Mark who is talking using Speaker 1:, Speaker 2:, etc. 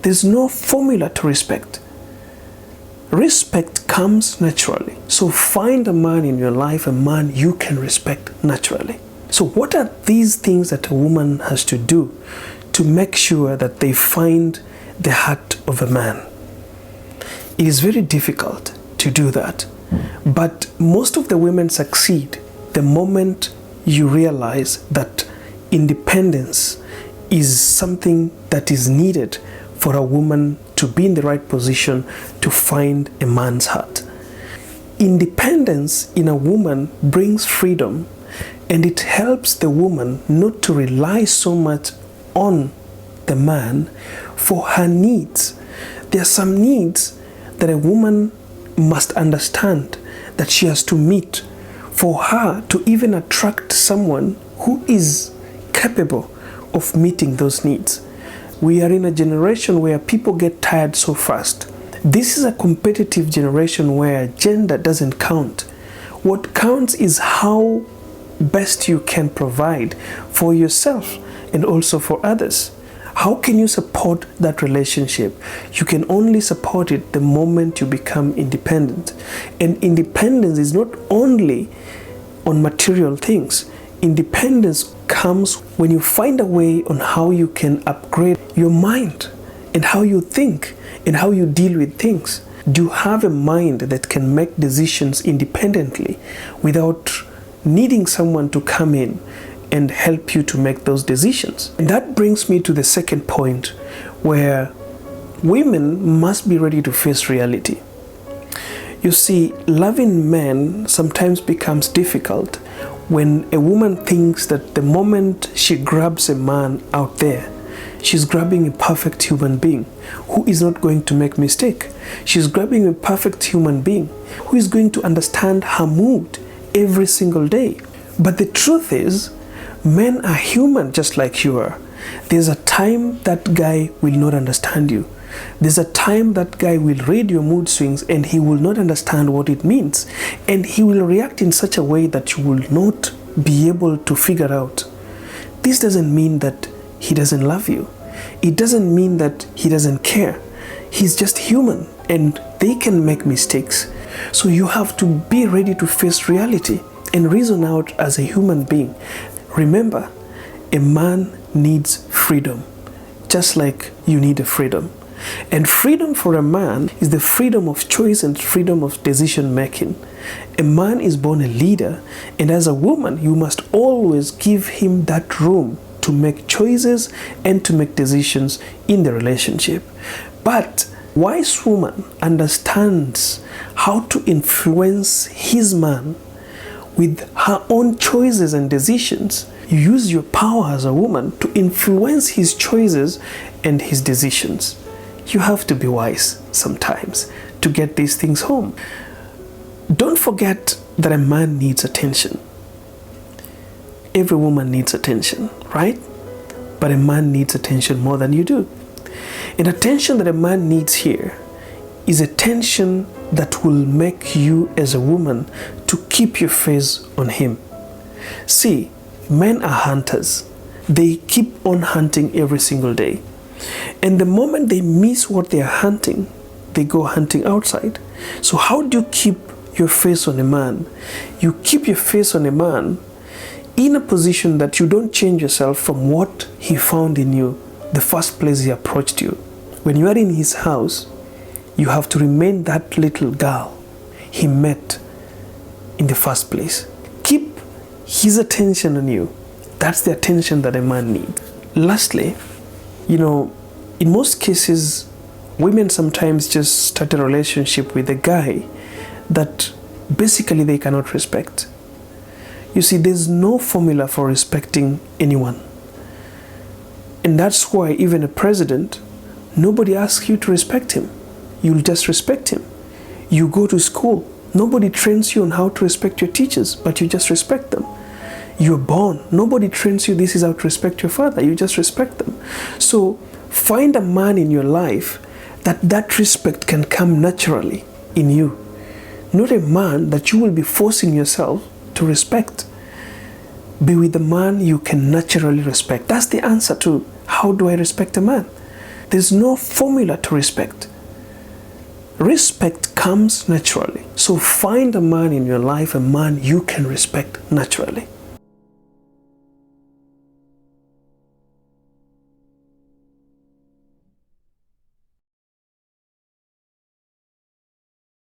Speaker 1: There's no formula to respect. Respect comes naturally. So find a man in your life, a man you can respect naturally. So what are these things that a woman has to do to make sure that they find the heart of a man? It is very difficult to do that. But most of the women succeed the moment you realize that independence is something that is needed for a woman to be in the right position to find a man's heart. Independence in a woman brings freedom, and it helps the woman not to rely so much on the man for her needs. There are some needs that a woman must understand that she has to meet for her to even attract someone who is capable of meeting those needs. We are in a generation where people get tired so fast. This is a competitive generation where gender doesn't count. What counts is how best you can provide for yourself and also for others. How can you support that relationship? You can only support it the moment you become independent. And independence is not only on material things. Independence comes when you find a way on how you can upgrade your mind and how you think and how you deal with things. Do you have a mind that can make decisions independently without needing someone to come in and help you to make those decisions? And that brings me to the second point, where women must be ready to face reality. You see, loving men sometimes becomes difficult when a woman thinks that the moment she grabs a man out there, she's grabbing a perfect human being who is not going to make mistake. She's grabbing a perfect human being who is going to understand her mood every single day. But the truth is, men are human just like you are. There's a time that guy will not understand you. There's a time that guy will read your mood swings and he will not understand what it means. And he will react in such a way that you will not be able to figure out. This doesn't mean that he doesn't love you. It doesn't mean that he doesn't care. He's just human and they can make mistakes. So you have to be ready to face reality and reason out as a human being. Remember, a man needs freedom, just like you need a freedom. And freedom for a man is the freedom of choice and freedom of decision making. A man is born a leader, and as a woman, you must always give him that room to make choices and to make decisions in the relationship. But a wise woman understands how to influence his man with her own choices and decisions. You use your power as a woman to influence his choices and his decisions. You have to be wise sometimes to get these things home. Don't forget that a man needs attention. Every woman needs attention, right? But a man needs attention more than you do. And attention that a man needs here is attention that will make you as a woman to keep your face on him. See, men are hunters. They keep on hunting every single day. And the moment they miss what they are hunting, they go hunting outside. So how do you keep your face on a man? You keep your face on a man in a position that you don't change yourself from what he found in you the first place he approached you. When you are in his house, you have to remain that little girl he met in the first place. Keep his attention on you. That's the attention that a man needs. Lastly, in most cases, women sometimes just start a relationship with a guy that basically they cannot respect. You see, there's no formula for respecting anyone. And that's why even a president, nobody asks you to respect him. You'll just respect him. You go to school, nobody trains you on how to respect your teachers, but you just respect them. You're born, nobody trains you this is how to respect your father, you just respect them. So find a man in your life that respect can come naturally in you. Not a man that you will be forcing yourself to respect. Be with the man you can naturally respect. That's the answer to how do I respect a man? There's no formula to respect. Respect comes naturally. So find a man in your life, a man you can respect naturally.